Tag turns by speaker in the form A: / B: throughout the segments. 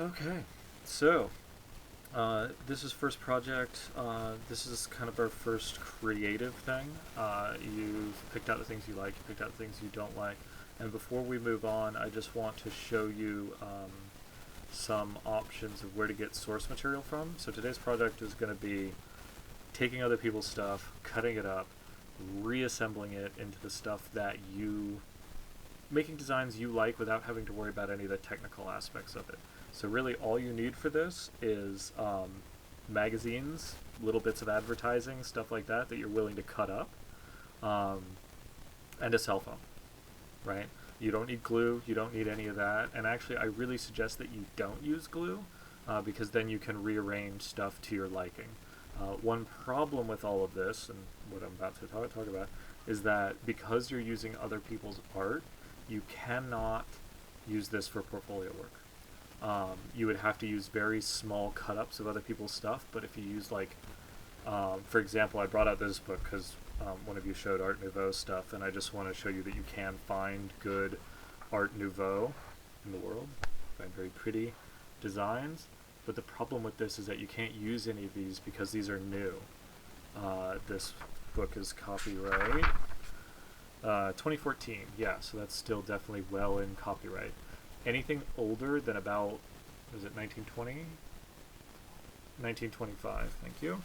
A: Okay, so this is first project. This is kind of our first creative thing. You've picked out the things you like, you picked out the things you don't like, and before we move on, I just want to show you some options of where to get source material from. So today's project is going to be taking other people's stuff, cutting it up, reassembling it into the stuff that making designs you like without having to worry about any of the technical aspects of it. So really all you need for this is magazines, little bits of advertising, stuff like that you're willing to cut up, um, and a cell phone, right? You don't need glue, you don't need any of that, and actually I really suggest that you don't use glue because then you can rearrange stuff to your liking. One problem with all of this, and what I'm about to talk about, is that because you're using other people's art, you cannot use this for portfolio work. You would have to use very small cut-ups of other people's stuff, but if you use like, for example, I brought out this book because one of you showed Art Nouveau stuff, and I just want to show you that you can find good Art Nouveau in the world, find very pretty designs, but the problem with this is that you can't use any of these because these are new. This book is copyright 2014, yeah, so that's still definitely well in copyright. Anything older than about, was it 1920? 1925, thank you,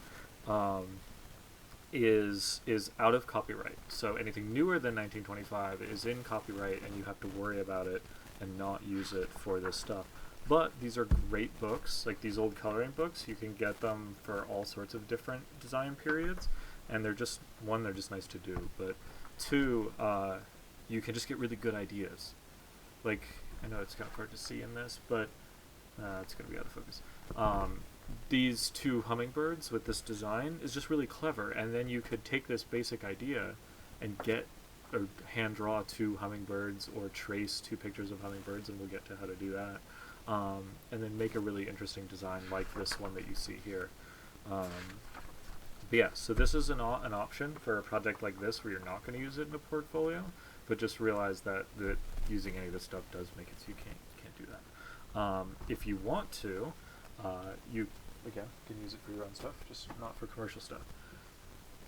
A: is out of copyright. So anything newer than 1925 is in copyright, and you have to worry about it and not use it for this stuff. But these are great books, like these old coloring books. You can get them for all sorts of different design periods, and they're just, one, they're just nice to do, but two, you can just get really good ideas. Like, I know it's kind of hard to see in this, but it's going to be out of focus. These two hummingbirds with this design is just really clever, and then you could take this basic idea and get or hand draw two hummingbirds or trace two pictures of hummingbirds, and we'll get to how to do that, and then make a really interesting design like this one that you see here. But yeah, so this is an option for a project like this where you're not going to use it in a portfolio, but just realize that using any of this stuff does make it so you can't do that. If you want to, you again can use it for your own stuff, just not for commercial stuff.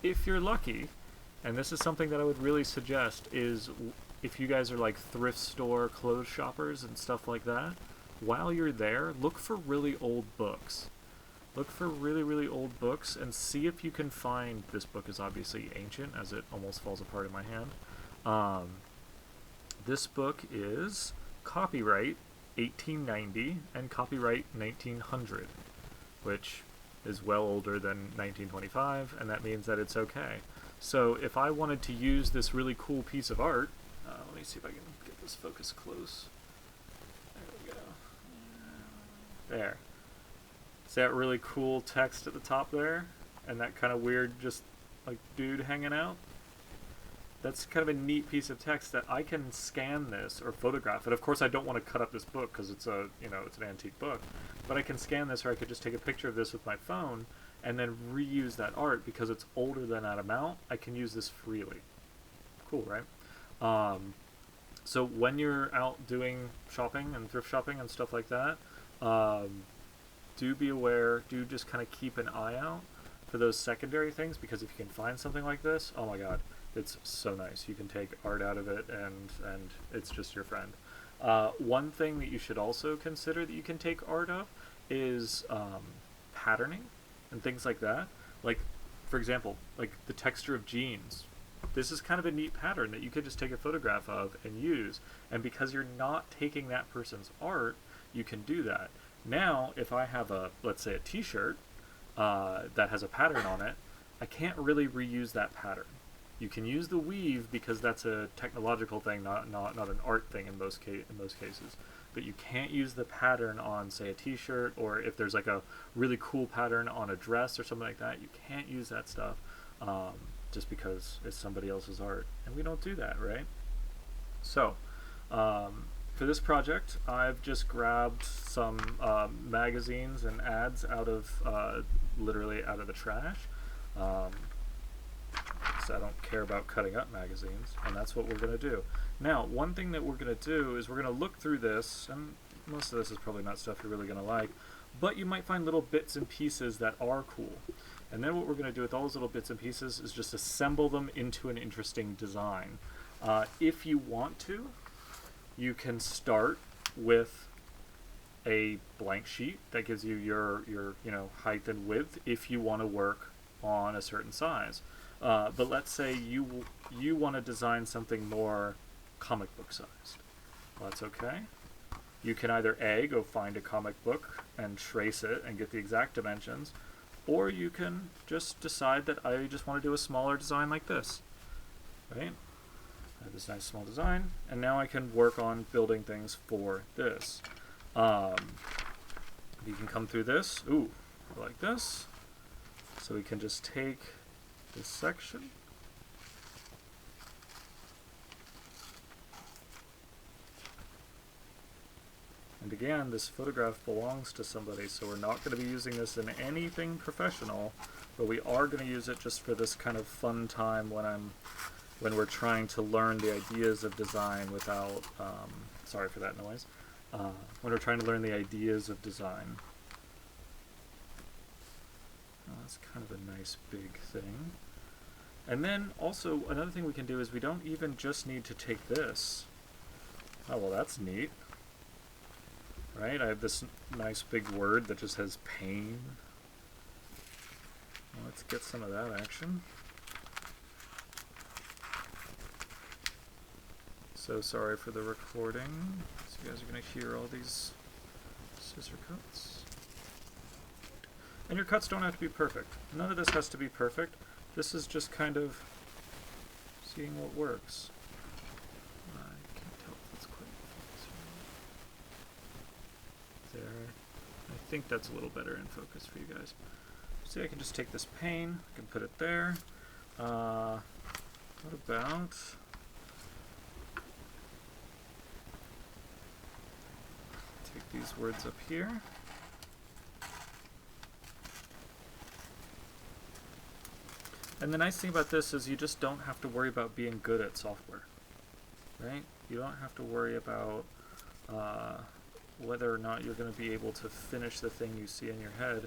A: If you're lucky, and this is something that I would really suggest, is if you guys are like thrift store clothes shoppers and stuff like that, while you're there, look for really old books. Look for really, really old books and see if you can find, this book is obviously ancient as it almost falls apart in my hand. This book is copyright 1890 and copyright 1900, which is well older than 1925, and that means that it's okay. So if I wanted to use this really cool piece of art, let me see if I can get this focus close. There we go. There. See that really cool text at the top there? And that kind of weird, just like dude hanging out? That's kind of a neat piece of text that I can scan this or photograph it. Of course, I don't want to cut up this book because it's it's an antique book, but I can scan this, or I could just take a picture of this with my phone and then reuse that art because it's older than that amount. I can use this freely. Cool, right? So when you're out doing shopping and thrift shopping and stuff like that, do be aware. Do just kind of keep an eye out for those secondary things, because if you can find something like this, oh my god, it's so nice. You can take art out of it, and it's just your friend. One thing that you should also consider that you can take art of is patterning and things like that. Like, for example, like the texture of jeans. This is kind of a neat pattern that you could just take a photograph of and use. And because you're not taking that person's art, you can do that. Now, if I have let's say a t-shirt that has a pattern on it, I can't really reuse that pattern. You can use the weave because that's a technological thing, not an art thing in most cases. But you can't use the pattern on, say, a t-shirt, or if there's like a really cool pattern on a dress or something like that, you can't use that stuff just because it's somebody else's art. And we don't do that, right? So, for this project, I've just grabbed some magazines and ads out of, literally out of the trash. So I don't care about cutting up magazines, and that's what we're going to do. Now, one thing that we're going to do is we're going to look through this, and most of this is probably not stuff you're really going to like, but you might find little bits and pieces that are cool. And then what we're going to do with all those little bits and pieces is just assemble them into an interesting design. If you want to, you can start with a blank sheet that gives you your height and width if you want to work on a certain size. But let's say you want to design something more comic book sized. Well, that's okay. You can either go find a comic book and trace it and get the exact dimensions, or you can just decide that I just want to do a smaller design like this, right? I have this nice small design, and now I can work on building things for this. You can come through this, like this. So we can just take this section, and again, this photograph belongs to somebody, so we're not going to be using this in anything professional, but we are going to use it just for this kind of fun time when we're trying to learn the ideas of design without, sorry for that noise, when we're trying to learn the ideas of design. That's kind of a nice big thing. And then also another thing we can do is we don't even just need to take this. Oh, well, that's neat. Right? I have this nice big word that just has pain. Well, let's get some of that action. So sorry for the recording. So you guys are going to hear all these scissor cuts. And your cuts don't have to be perfect. None of this has to be perfect. This is just kind of seeing what works. I can't tell if that's quite there. I think that's a little better in focus for you guys. See, I can just take this pane, I can put it there. What about take these words up here. And the nice thing about this is you just don't have to worry about being good at software, right? You don't have to worry about whether or not you're going to be able to finish the thing you see in your head,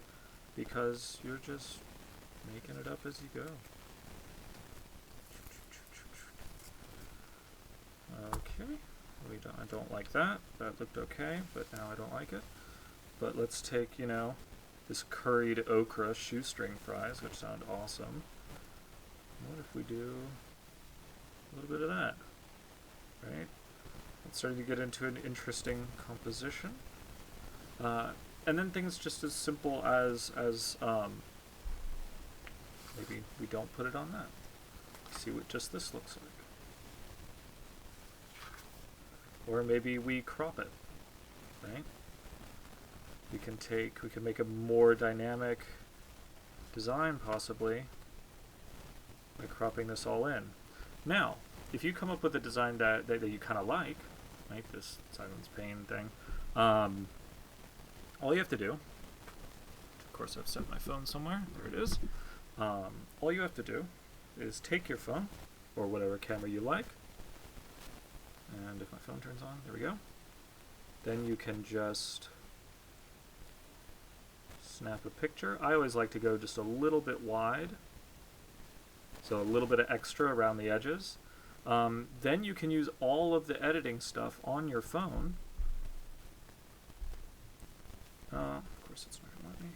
A: because you're just making it up as you go. Okay, I don't like that. That looked okay, but now I don't like it. But let's take, this curried okra shoestring fries, which sound awesome. What if we do a little bit of that, right? It's starting to get into an interesting composition. And then things just as simple as maybe we don't put it on that. See what just this looks like. Or maybe we crop it, right? We can make a more dynamic design possibly by cropping this all in. Now, if you come up with a design that you kind of like, right, this silence pane thing, all you have to do, of course I've set my phone somewhere, there it is, all you have to do is take your phone, or whatever camera you like, and if my phone turns on, there we go, then you can just snap a picture. I always like to go just a little bit wide, so a little bit of extra around the edges. Then you can use all of the editing stuff on your phone. Of course it's not going to let me.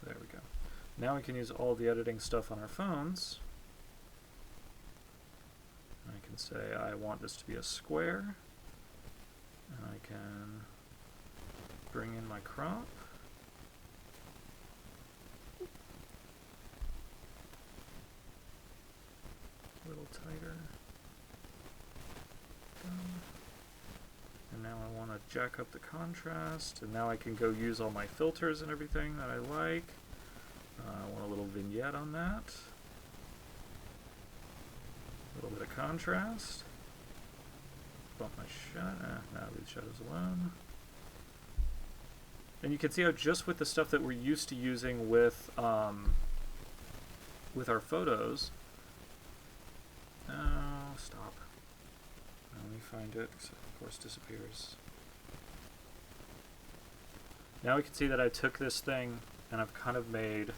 A: There we go. Now we can use all the editing stuff on our phones. I can say I want this to be a square, and I can bring in my crop. A little tighter. And now I want to jack up the contrast, and now I can go use all my filters and everything that I like. I want a little vignette on that. A little bit of contrast. Bump my shadow. Now leave shadows alone. And you can see how just with the stuff that we're used to using with our photos. Oh, stop. Let me find it, because it of course disappears. Now we can see that I took this thing and I've kind of made,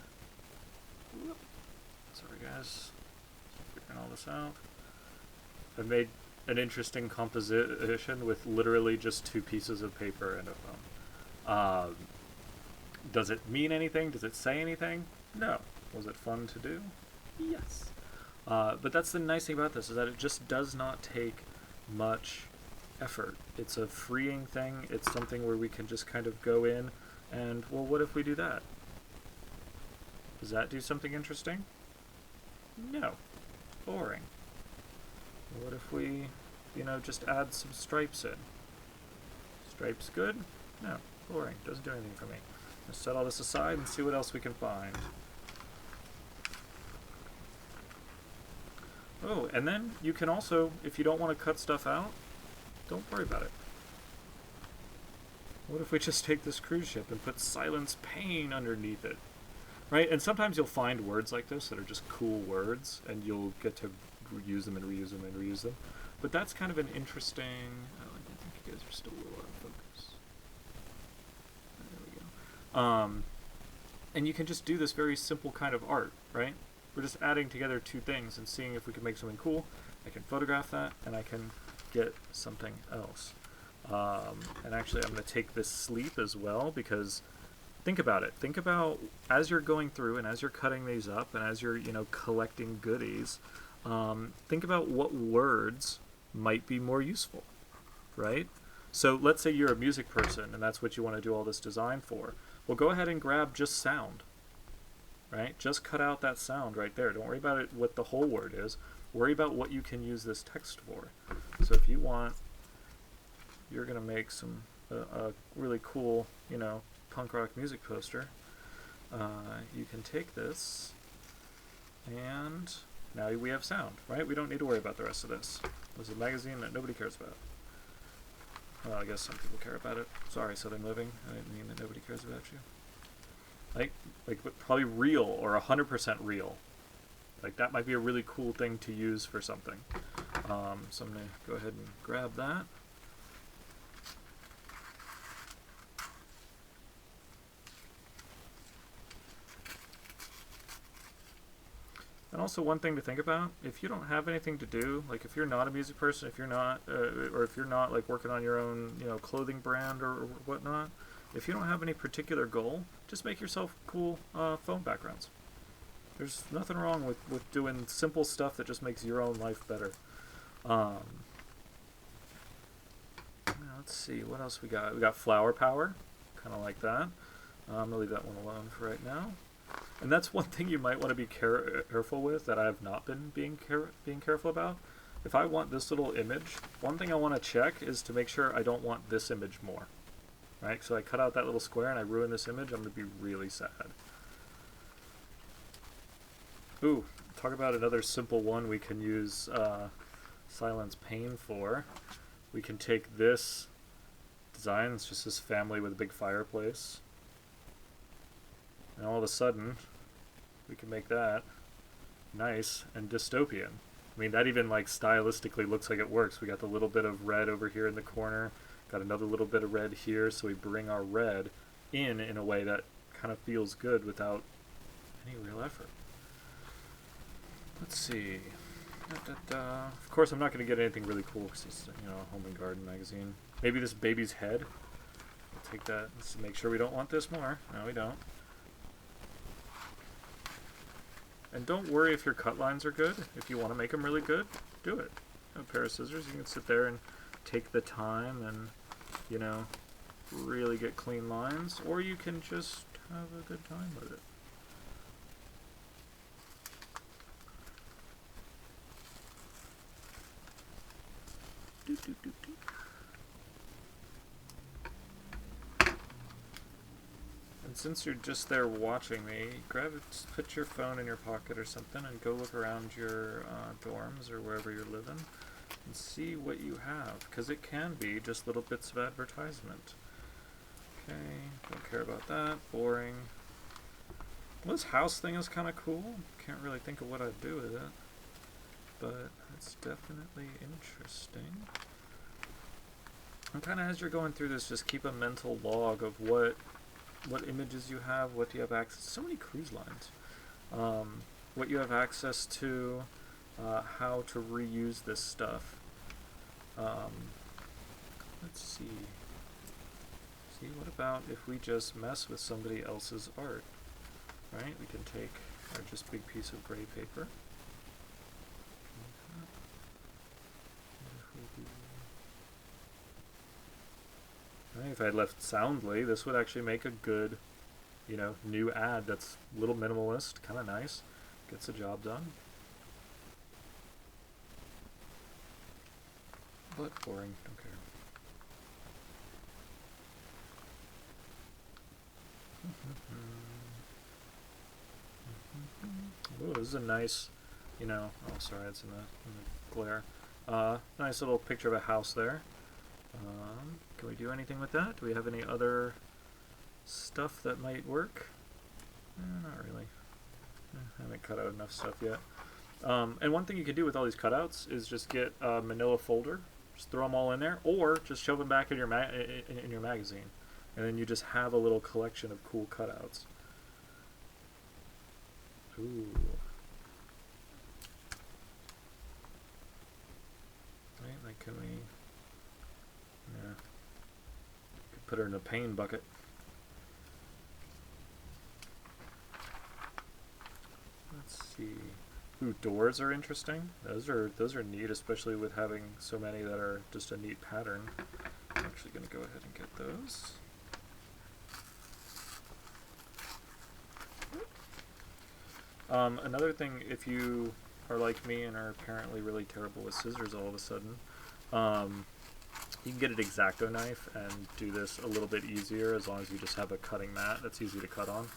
A: sorry guys, figuring all this out. I've made an interesting composition with literally just 2 pieces of paper and a phone. Does it mean anything? Does it say anything? No. Was it fun to do? Yes. But that's the nice thing about this, is that it just does not take much effort. It's a freeing thing. It's something where we can just kind of go in and, well, what if we do that? Does that do something interesting? No. Boring. What if we, just add some stripes in? Stripes good? No. Boring. Doesn't do anything for me. Let's set all this aside and see what else we can find. Oh, and then you can also, if you don't want to cut stuff out, don't worry about it. What if we just take this cruise ship and put silence pain underneath it? Right? And sometimes you'll find words like this that are just cool words, and you'll get to use them and reuse them and reuse them. But that's kind of an interesting... Oh, I think you guys are still a little out of focus. There we go. And you can just do this very simple kind of art, right? We're just adding together 2 things and seeing if we can make something cool. I can photograph that, and I can get something else. And actually, I'm going to take this sleep as well, because think about it. Think about, as you're going through and as you're cutting these up and as you're, collecting goodies, think about what words might be more useful, right? So let's say you're a music person and that's what you want to do all this design for. Well, go ahead and grab just sound, right? Just cut out that sound right there. Don't worry about it, what the whole word is. Worry about what you can use this text for. So if you want, you're going to make some a really cool, punk rock music poster. You can take this, and now we have sound, right? We don't need to worry about the rest of this. This is a magazine that nobody cares about. Well, I guess some people care about it. Sorry, Southern Living. I didn't mean that nobody cares about you. Like probably real or 100% real. Like that might be a really cool thing to use for something. So I'm going to go ahead and grab that. And also one thing to think about, if you don't have anything to do, like if you're not a music person, if you're not, or if you're not like working on your own, clothing brand or whatnot, if you don't have any particular goal, just make yourself cool phone backgrounds. There's nothing wrong with doing simple stuff that just makes your own life better. Let's see, what else we got? We got flower power, kind of like that. I'm going to leave that one alone for right now. And that's one thing you might want to be careful with that I have not been being careful about. If I want this little image, one thing I want to check is to make sure I don't want this image more. Right? So I cut out that little square and I ruin this image, I'm going to be really sad. Ooh, talk about another simple one we can use silence pain for. We can take this design, it's just this family with a big fireplace. And all of a sudden, we can make that nice and dystopian. I mean, that even like stylistically looks like it works. We got the little bit of red over here in the corner, got another little bit of red here, so we bring our red in a way that kind of feels good without any real effort. Let's see. Of course, I'm not going to get anything really cool because it's a home and garden magazine. Maybe this baby's head. We'll take that. Let's make sure we don't want this more. No, we don't. And don't worry if your cut lines are good. If you want to make them really good, do it. A pair of scissors, you can sit there and take the time and, really get clean lines. Or you can just have a good time with it. And since you're just there watching me, put your phone in your pocket or something and go look around your dorms or wherever you're living and see what you have, because it can be just little bits of advertisement. Okay, don't care about that. Boring. Well, this house thing is kind of cool. Can't really think of what I'd do with it, but it's definitely interesting. And kind of as you're going through this, just keep a mental log of what images you have, what do you have access to. So many cruise lines. What you have access to, how to reuse this stuff. Let's see. What about if we just mess with somebody else's art? Right? We can take our just big piece of gray paper. Right, if I had left soundly, this would actually make a good, new ad that's a little minimalist, kind of nice, gets the job done. But boring, don't care. Ooh, this is a nice, oh sorry, it's in the glare. Nice little picture of a house there. Can we do anything with that? Do we have any other stuff that might work? Not really. I haven't cut out enough stuff yet. And one thing you can do with all these cutouts is just get a manila folder, just throw them all in there, or just shove them back in your in your magazine, and then you just have a little collection of cool cutouts. Ooh. Right, like can we? Yeah. Could put her in a pain bucket. Let's see. Ooh, doors are interesting. Those are neat, especially with having so many that are just a neat pattern. I'm actually going to go ahead and get those. Another thing, if you are like me and are apparently really terrible with scissors all of a sudden, you can get an X-Acto knife and do this a little bit easier as long as you just have a cutting mat that's easy to cut on.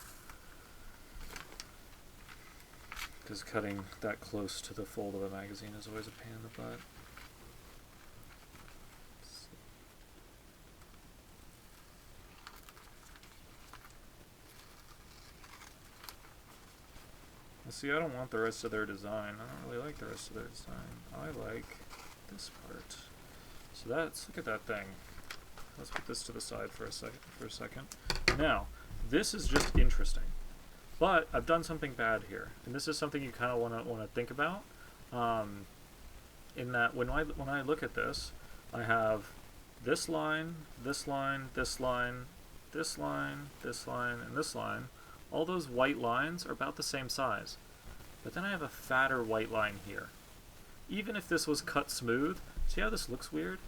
A: Because cutting that close to the fold of a magazine is always a pain in the butt. See, I don't want the rest of their design. I don't really like the rest of their design. I like this part. So look at that thing. Let's put this to the side for a second. Now, this is just interesting. But I've done something bad here. And this is something you kind of want to think about. In that when I look at this, I have this line, this line, this line, this line, this line, and this line. All those white lines are about the same size. But then I have a fatter white line here. Even if this was cut smooth, see how this looks weird?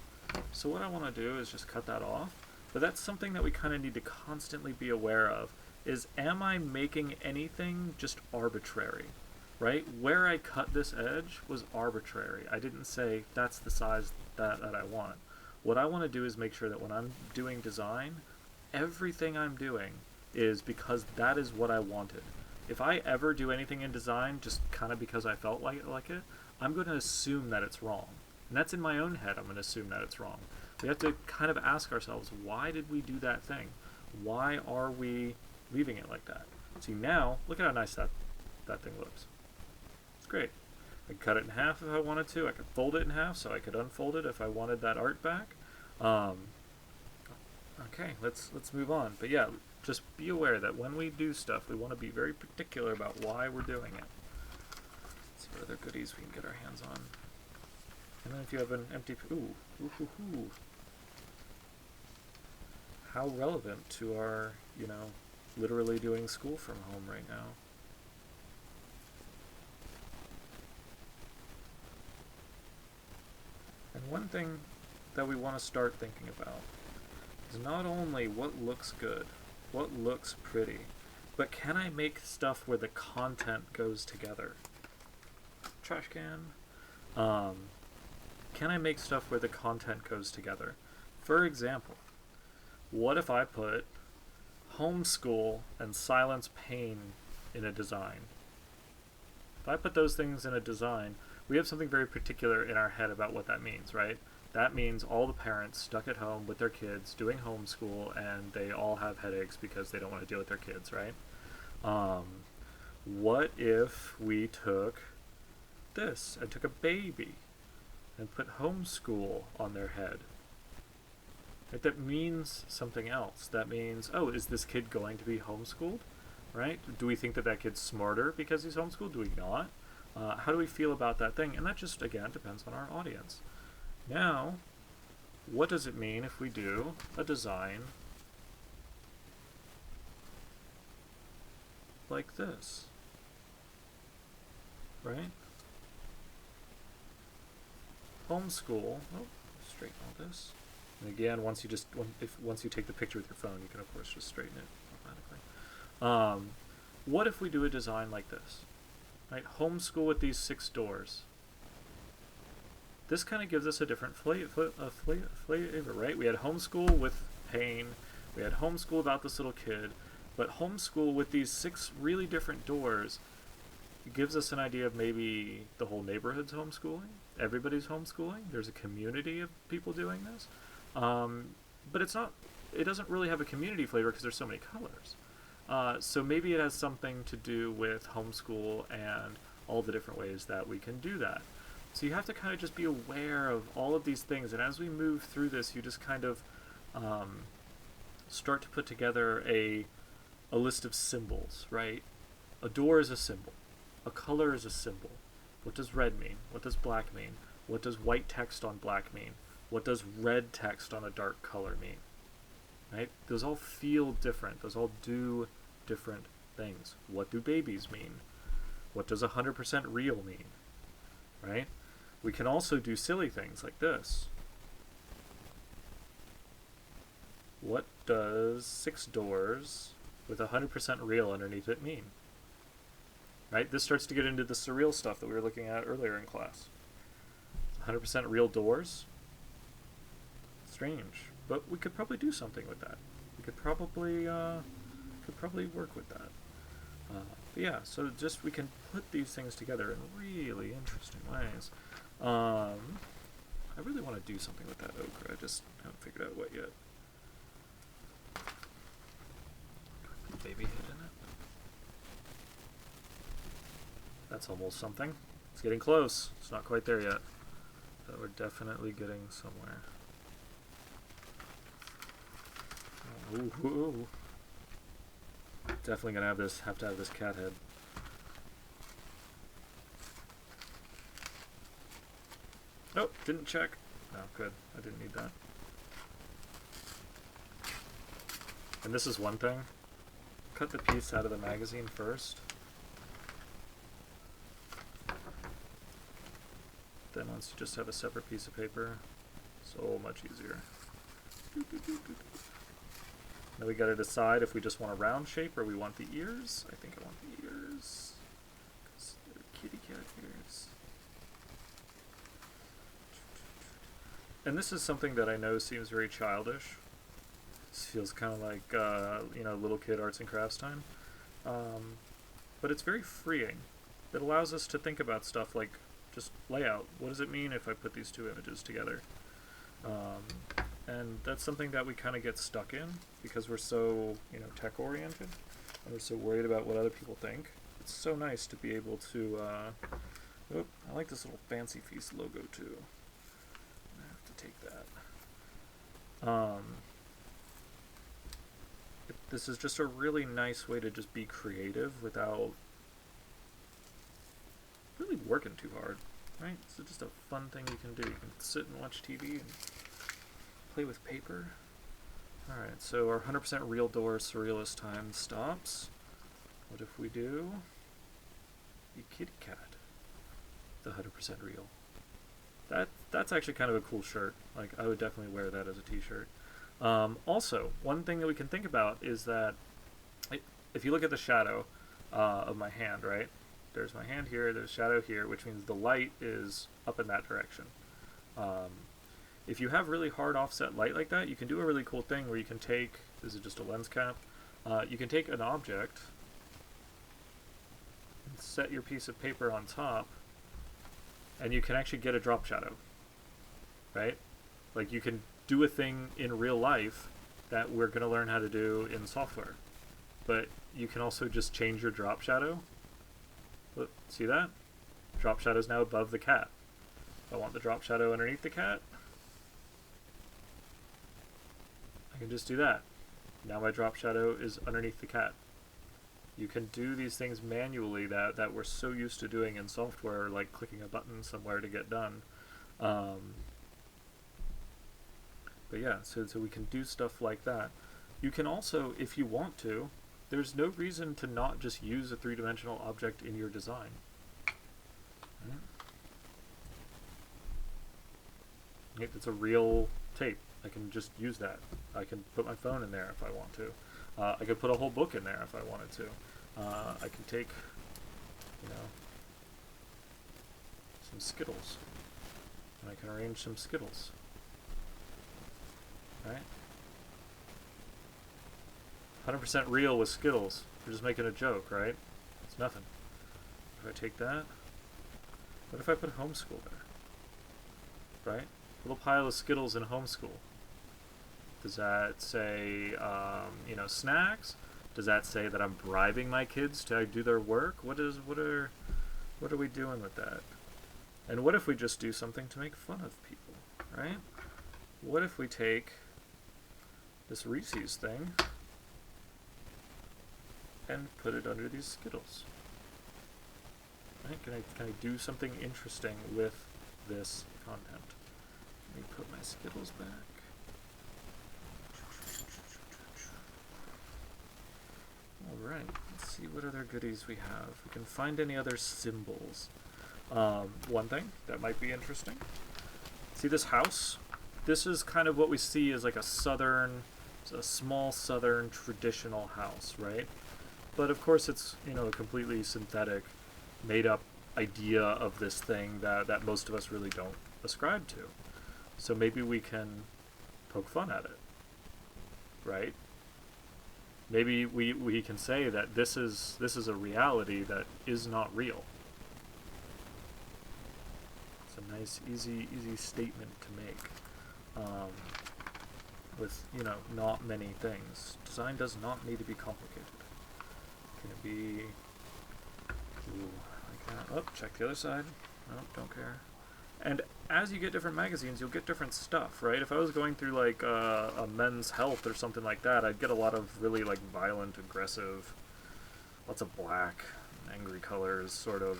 A: So what I want to do is just cut that off. But that's something that we kind of need to constantly be aware of, is am I making anything just arbitrary? Right? Where I cut this edge was arbitrary. I didn't say that's the size that I want. What I want to do is make sure that when I'm doing design, everything I'm doing is because that is what I wanted. If I ever do anything in design just kind of because I felt like it, I'm going to assume that it's wrong. And that's in my own head, I'm going to assume that it's wrong. We have to kind of ask ourselves, why did we do that thing? Why are we leaving it like that? See, now, look at how nice that thing looks. It's great. I could cut it in half if I wanted to. I could fold it in half so I could unfold it if I wanted that art back. Okay, let's move on. But yeah, just be aware that when we do stuff, we want to be very particular about why we're doing it. Let's see what other goodies we can get our hands on. And then if you have an empty... Ooh. How relevant to our, literally doing school from home right now. And one thing that we want to start thinking about is not only what looks good, what looks pretty, but can I make stuff where the content goes together? Trash can. Can I make stuff where the content goes together? For example, what if I put homeschool and silence pain in a design? If I put those things in a design, we have something very particular in our head about what that means, right? that means all the parents stuck at home with their kids doing homeschool, and they all have headaches because they don't want to deal with their kids, right? Um, what if we took this and took a baby and put homeschool on their head? Right? That means something else. That means, oh, is this kid going to be homeschooled? Right? Do we think that that kid's smarter because he's homeschooled? Do we not? How do we feel about that thing? And that just, again, depends on our audience. Now, what does it mean if we do a design like this? Right? Homeschool. Oh, straighten all this. And again, once you take the picture with your phone, you can of course just straighten it automatically. What if we do a design like this? Right, homeschool with these 6 doors. This kind of gives us a different flavor, right? We had homeschool with pain, we had homeschool about this little kid, but homeschool with these 6 really different doors gives us an idea of maybe the whole neighborhood's homeschooling, everybody's homeschooling, there's a community of people doing this. But it doesn't really have a community flavor because there's so many colors. So maybe it has something to do with homeschool and all the different ways that we can do that. So you have to kind of just be aware of all of these things, and as we move through this, you just kind of start to put together a list of symbols, right? A door is a symbol. A color is a symbol. What does red mean? What does black mean? What does white text on black mean? What does red text on a dark color mean? Right? Those all feel different. Those all do different things. What do babies mean? What does 100% real mean? Right? We can also do silly things like this. What does 6 doors with 100% real underneath it mean? Right? This starts to get into the surreal stuff that we were looking at earlier in class. 100% real doors. Strange, but we could probably do something with that. We could probably work with that. But yeah, so just we can put these things together in really interesting ways. I really want to do something with that ochre. I just haven't figured out what yet. Baby head in it. That's almost something. It's getting close. It's not quite there yet, but we're definitely getting somewhere. Ooh. Definitely gonna have to have this cat head. Oh, didn't check. No, good. I didn't need that. And this is one thing. Cut the piece out of the magazine first. Then once you just have a separate piece of paper, so much easier. Now we gotta decide if we just want a round shape or we want the ears. I think I want the ears, because they're kitty cat ears. And this is something that I know seems very childish. This feels kind of like, little kid arts and crafts time. But it's very freeing. It allows us to think about stuff like just layout. What does it mean if I put these 2 images together? And that's something that we kind of get stuck in because we're so, tech oriented and we're so worried about what other people think. It's so nice to be able to, I like this little Fancy Feast logo too. I have to take that. This is just a really nice way to just be creative without really working too hard, right? It's just a fun thing you can do. You can sit and watch TV and play with paper. Alright, so our 100% real door surrealist time stops. What if we do a kitty cat? The 100% real. That's actually kind of a cool shirt. Like, I would definitely wear that as a t-shirt. Also, one thing that we can think about is that if you look at the shadow of my hand, right? There's my hand here, there's shadow here, which means the light is up in that direction. If you have really hard offset light like that, you can do a really cool thing where you can take, this is just a lens cap, you can take an object and set your piece of paper on top, and you can actually get a drop shadow, right? Like you can do a thing in real life that we're going to learn how to do in software. But you can also just change your drop shadow. Look, see that? Drop shadow is now above the cat. If I want the drop shadow underneath the cat, I can just do that. Now my drop shadow is underneath the cat. You can do these things manually that we're so used to doing in software, like clicking a button somewhere to get done. But yeah, so we can do stuff like that. You can also, if you want to, there's no reason to not just use a three-dimensional object in your design. Right? It's a real tape. I can just use that. I can put my phone in there if I want to. I could put a whole book in there if I wanted to. I can take, some Skittles, and I can arrange some Skittles. Right? 100% real with Skittles. We're just making a joke, right? It's nothing. If I take that, what if I put homeschool there? Right? A little pile of Skittles in homeschool. Does that say, snacks? Does that say that I'm bribing my kids to do their work? What are we doing with that? And what if we just do something to make fun of people, right? What if we take this Reese's thing and put it under these Skittles? Right? Can I do something interesting with this content? Let me put my Skittles back. Alright, let's see what other goodies we have. We can find any other symbols. One thing that might be interesting. See this house? This is kind of what we see as like a small southern traditional house, right? But of course it's, a completely synthetic, made up idea of this thing that most of us really don't ascribe to. So maybe we can poke fun at it, right? Maybe we can say that this is a reality that is not real. It's a nice, easy statement to make. With, not many things. Design does not need to be complicated. Can it be like that? Oh, check the other side. No, don't care. And as you get different magazines, you'll get different stuff, right? If I was going through like a Men's Health or something like that, I'd get a lot of really like violent, aggressive, lots of black, angry colors, sort of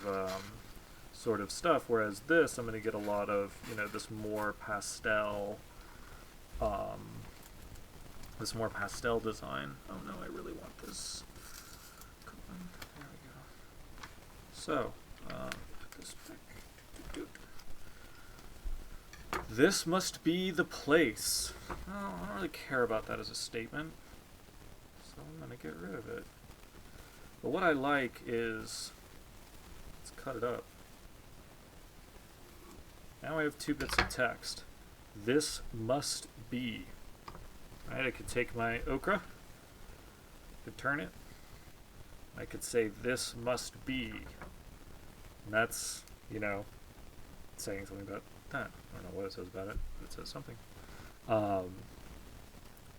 A: stuff. Whereas this, I'm going to get a lot of, this more pastel design. Oh no, I really want this. Come on, there we go. So, put this back. This must be the place. Oh, I don't really care about that as a statement, so I'm going to get rid of it. But what I like is, let's cut it up. Now I have 2 bits of text. This must be. Right, I could take my ochre, I could turn it, I could say this must be. And that's, saying something about that. I don't know what it says about it, but it says something.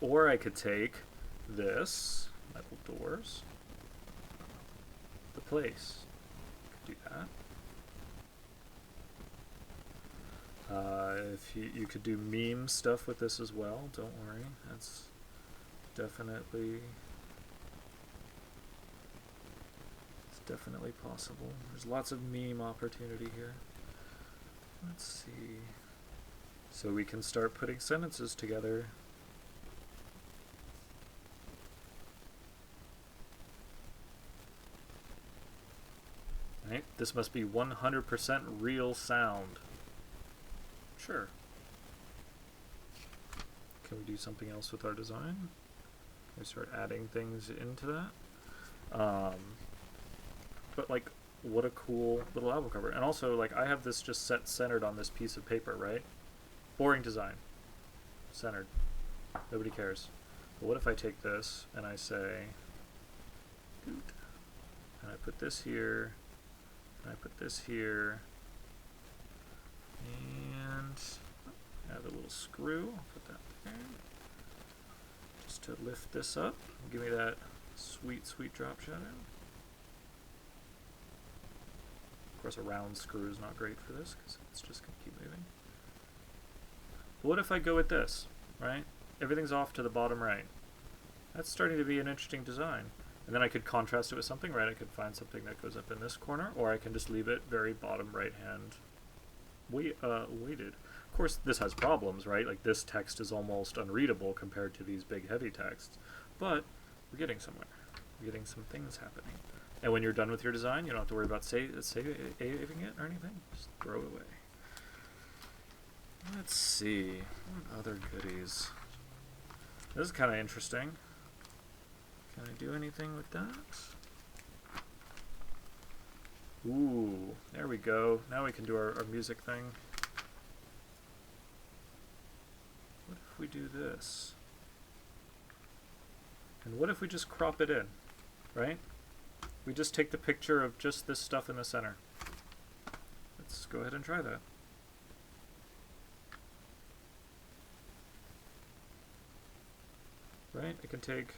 A: Or I could take this, metal doors, the place. I could do that. If you could do meme stuff with this as well, don't worry. That's definitely possible. There's lots of meme opportunity here. Let's see. So we can start putting sentences together. Right? This must be 100% real sound. Sure. Can we do something else with our design? Can we start adding things into that? But like, what a cool little album cover. And also, like, I have this just centered on this piece of paper, right? Boring design. Centered. Nobody cares. But what if I take this and I say, and I put this here, and I put this here, and have a little screw. I'll put that there. Just to lift this up. Give me that sweet, sweet drop shadow. Of course, a round screw is not great for this because it's just going to keep moving. But what if I go with this, right? Everything's off to the bottom right. That's starting to be an interesting design. And then I could contrast it with something, right? I could find something that goes up in this corner, or I can just leave it very bottom right hand weighted. Of course, this has problems, right? Like this text is almost unreadable compared to these big heavy texts, but we're getting somewhere. We're getting some things happening. And when you're done with your design, you don't have to worry about saving it or anything. Just throw it away. Let's see. What other goodies? This is kind of interesting. Can I do anything with that? Ooh, there we go. Now we can do our music thing. What if we do this? And what if we just crop it in, right? We just take the picture of just this stuff in the center. Let's go ahead and try that. Right, I can take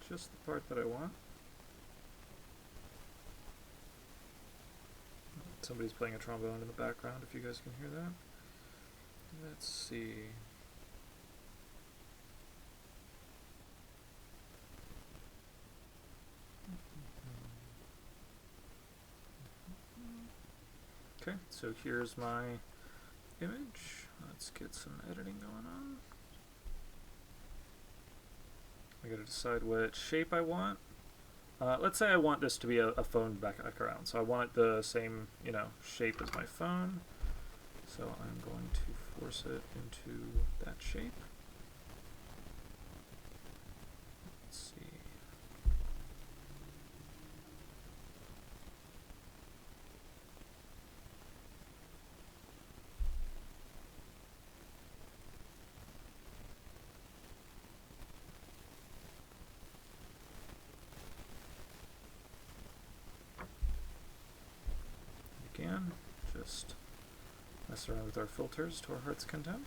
A: just the part that I want. Somebody's playing a trombone in the background, if you guys can hear that. Let's see. Okay, so here's my image. Let's get some editing going on. I gotta decide what shape I want. Let's say I want this to be a phone background, so I want it the same, shape as my phone. So I'm going to force it into that shape. Let's see. Again, just mess around with our filters to our heart's content.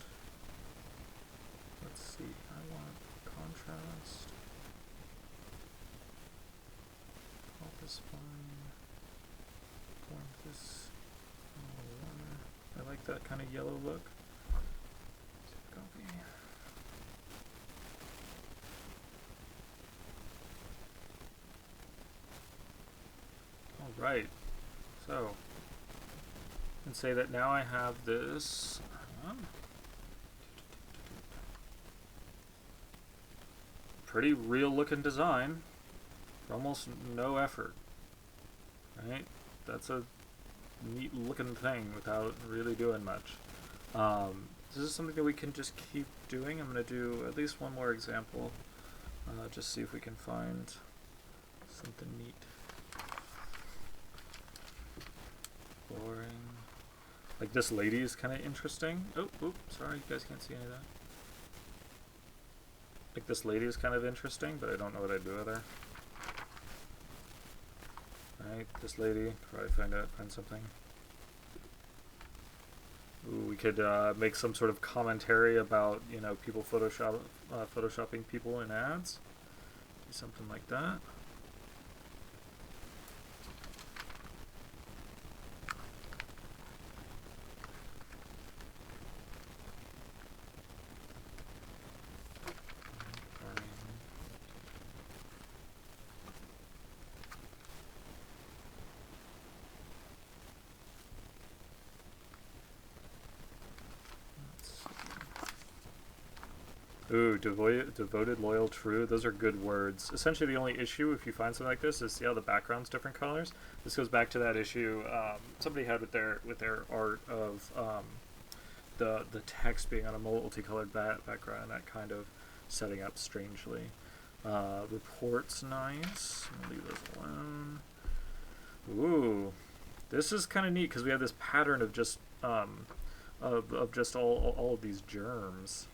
A: Let's see, I want contrast. All this fine. Point this a little warmer. I like that kind of yellow look. Copy. All right, so. And say that now I have this pretty real looking design for almost no effort, right? That's a neat looking thing without really doing much. This is something that we can just keep doing. I'm going to do at least one more example, just see if we can find something neat. Boring. Like this lady is kind of interesting. Oh, sorry, you guys can't see any of that. Like this lady is kind of interesting, but I don't know what I'd do with her. Right, this lady, probably find something. Ooh, we could make some sort of commentary about, people photoshopping people in ads. Do something like that. Ooh, devoted, loyal, true. Those are good words. Essentially, the only issue if you find something like this is see how the background's different colors. This goes back to that issue somebody had with their art of the text being on a multicolored background, that kind of setting up strangely. Report's nice. I'll leave those alone. Ooh, this is kind of neat because we have this pattern of just of just all of these germs.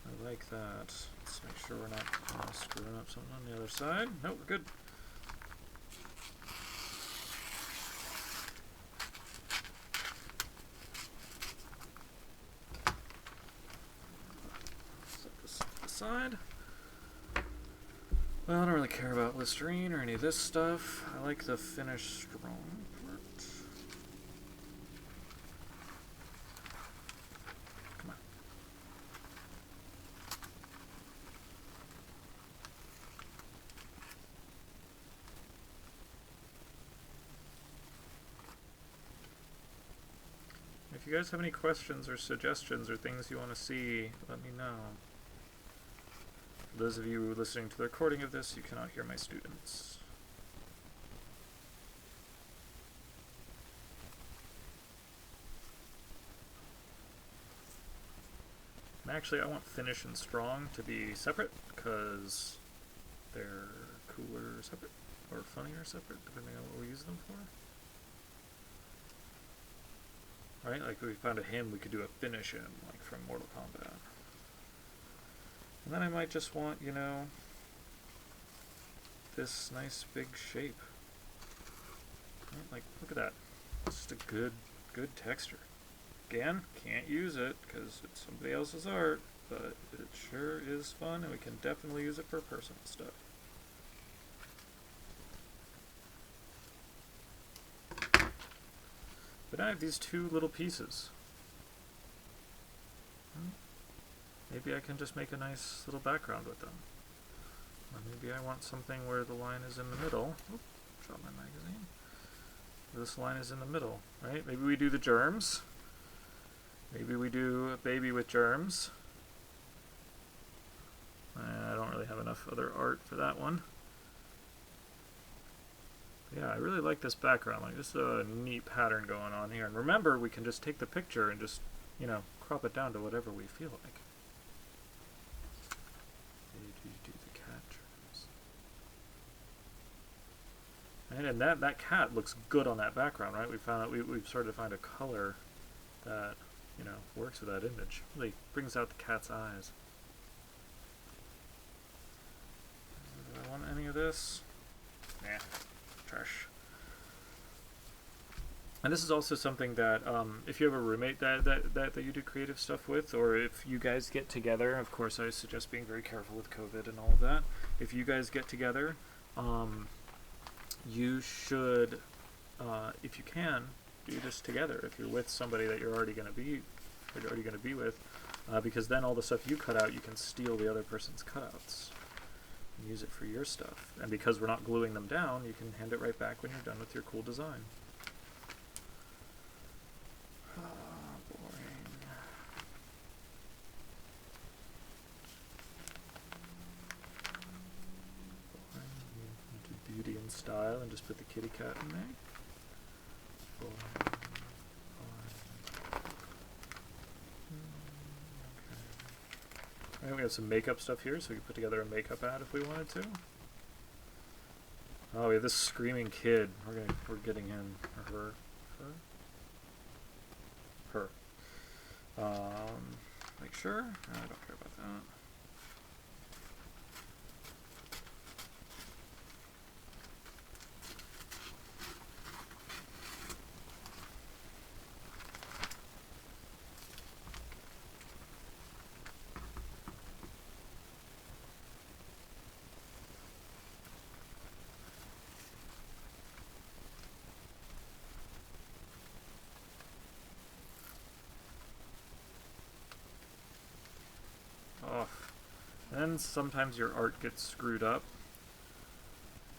A: I like that. Let's make sure we're not screwing up something on the other side. Nope, we're good. side. Well, I don't really care about Listerine or any of this stuff. I like the finish strong part. Come on. If you guys have any questions or suggestions or things you want to see, let me know. For those of you listening to the recording of this, you cannot hear my students. And actually, I want finish and strong to be separate, because they're cooler separate, or funnier separate, depending on what we use them for. Right? Like, if we found a him, we could do a finish him, like from Mortal Kombat. And then I might just want, you know, this nice big shape. Right? Like, look at that. It's just a good texture. Again, can't use it because it's somebody else's art, but it sure is fun, and we can definitely use it for personal stuff. But I have these two little pieces. Maybe I can just make a nice little background with them. Or maybe I want something where the line is in the middle. Oop, drop my magazine. This line is in the middle, right? Maybe we do the germs. Maybe we do a baby with germs. I don't really have enough other art for that one. Yeah, I really like this background. Like, this is a neat pattern going on here. And remember, we can just take the picture and just, you know, crop it down to whatever we feel like. Do the cat germs. And that cat looks good on that background, right? We found out we've started to find a color that, you know, works with that image. Really brings out the cat's eyes. Do I want any of this? Nah. Trash. And this is also something that if you have a roommate that you do creative stuff with, or if you guys get together, of course I suggest being very careful with COVID and all of that. If you guys get together, you should, if you can, do this together. If you're with somebody that you're already going to be with, because then all the stuff you cut out, you can steal the other person's cutouts. Use it for your stuff, and because we're not gluing them down, you can hand it right back when you're done with your cool design. Boring. Do beauty and style and just put the kitty cat in there. Boring. Right, we have some makeup stuff here, so we can put together a makeup ad if we wanted to. Oh, we have this screaming kid. We're getting him or her. Like sure. I don't care about that. And sometimes your art gets screwed up.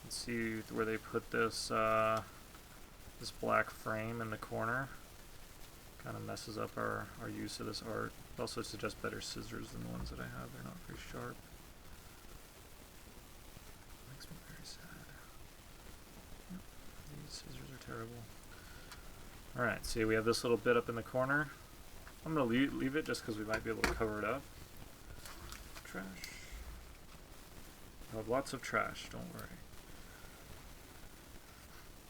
A: Let's see where they put this this black frame in the corner. Kind of messes up our use of this art. Also suggest better scissors than the ones that I have. They're not very sharp. Makes me very sad. Yep, these scissors are terrible. Alright, see we have this little bit up in the corner. I'm going to leave it just because we might be able to cover it up. Trash. I have lots of trash, don't worry.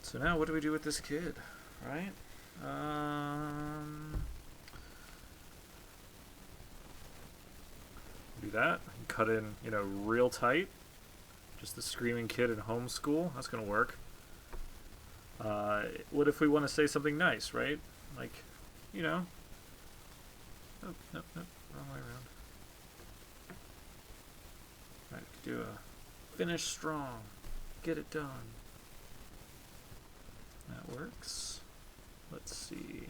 A: So now what do we do with this kid, right? Do that. Cut in, you know, real tight. Just the screaming kid in homeschool. That's gonna work. What if we want to say something nice, right? Like, you know. Oh, nope, wrong way around. Do a finish strong. Get it done. That works. Let's see.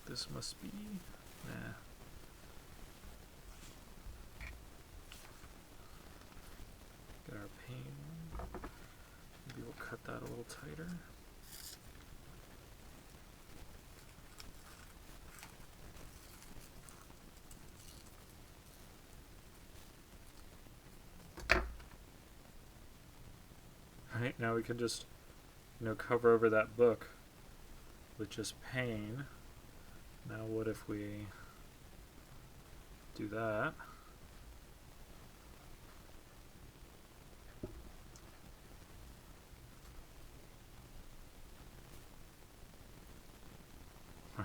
A: This must be... Nah. Get our pane. Maybe we'll cut that a little tighter. Right, now we can just, cover over that book with just pane. Now what if we do that?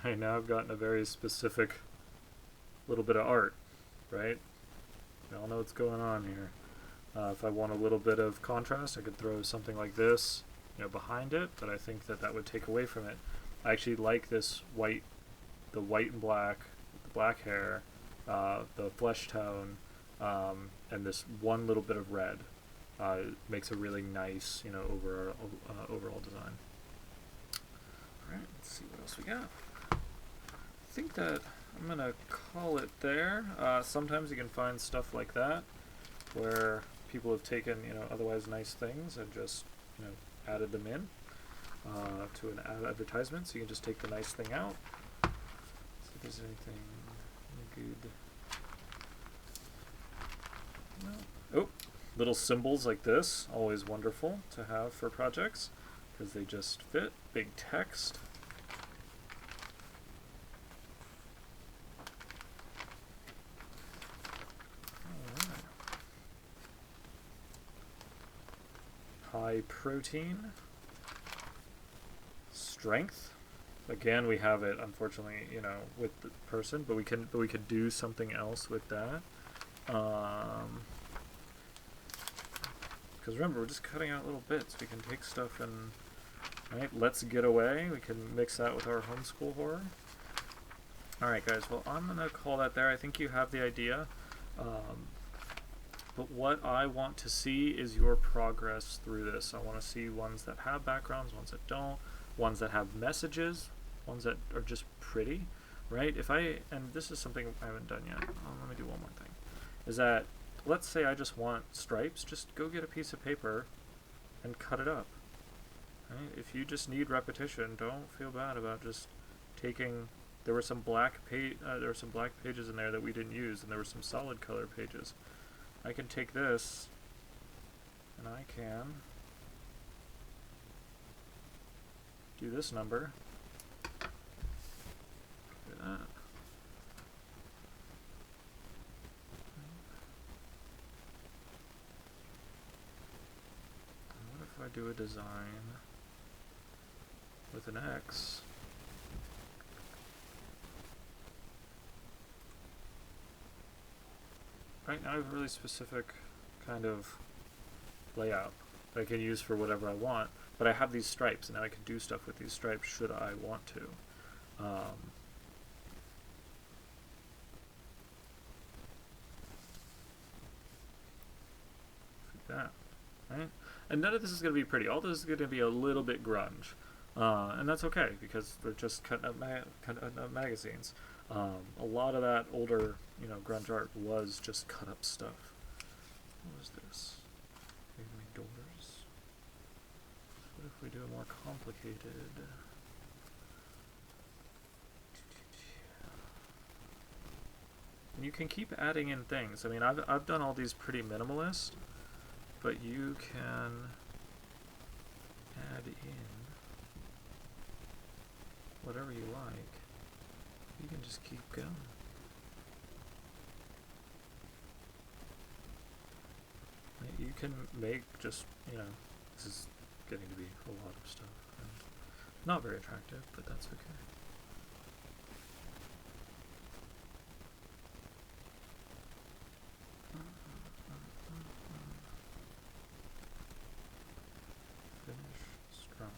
A: Right, now I've gotten a very specific little bit of art, right? We all know what's going on here. If I want a little bit of contrast, I could throw something like this, behind it, but I think that would take away from it. I actually like this white, the white and black, the black hair, the flesh tone, and this one little bit of red. It makes a really nice, overall design. All right, let's see what else we got. I think that I'm gonna call it there. Sometimes you can find stuff like that, where people have taken, otherwise nice things and just, added them in to an advertisement. So you can just take the nice thing out. See if there's anything good. No. Oh, little symbols like this, always wonderful to have for projects because they just fit. Big text. High protein, strength. Again, we have it, unfortunately, with the person, but we could do something else with that. Because remember, we're just cutting out little bits. We can take stuff and, right, let's get away. We can mix that with our homeschool horror. All right, guys. Well, I'm gonna call that there. I think you have the idea. But what I want to see is your progress through this. I want to see ones that have backgrounds, ones that don't, ones that have messages, ones that are just pretty, right? And this is something I haven't done yet. Let me do one more thing. Is that, let's say I just want stripes, just go get a piece of paper and cut it up. Right? If you just need repetition, don't feel bad about just taking. There were some black pages in there that we didn't use, and there were some solid color pages. I can take this, and I can do this number. Do that. And what if I do a design with an X? Right now I have a really specific kind of layout that I can use for whatever I want, but I have these stripes, and now I can do stuff with these stripes should I want to. Like that, right? And none of this is going to be pretty. All this is going to be a little bit grunge, and that's okay because they're just cutting up magazines. A lot of that older, grunge art was just cut up stuff. What was this? Maybe doors. What if we do it more complicated? And you can keep adding in things. I mean, I've done all these pretty minimalist, but you can add in whatever you like. You can just keep going. You can make just, this is getting to be a lot of stuff. And not very attractive, but that's okay. Finish strong.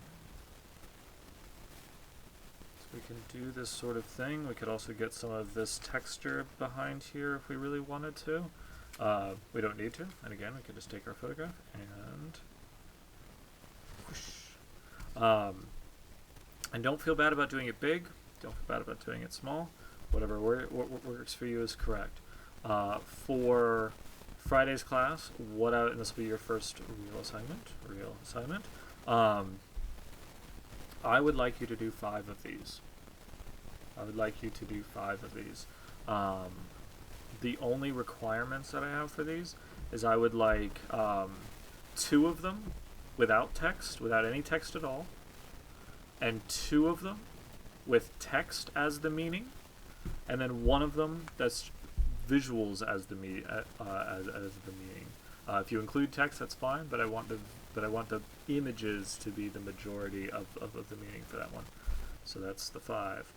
A: So we can do this sort of thing. We could also get some of this texture behind here if we really wanted to. We don't need to, and again, we can just take our photograph and whoosh. And don't feel bad about doing it big. Don't feel bad about doing it small. Whatever what works for you is correct. For Friday's class, and this will be your first real assignment. I would like you to do 5 of these. The only requirements that I have for these is I would like 2 of them without any text at all, and 2 of them with text as the meaning, and then 1 of them that's visuals as the meaning. If you include text, that's fine, but I want the images to be the majority of the meaning for that one. So that's the 5.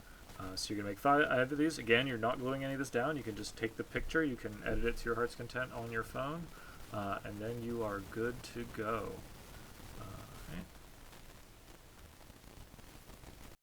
A: So you're gonna make 5 of these. Again, you're not gluing any of this down. You can just take the picture. You can edit it to your heart's content on your phone, and then you are good to go.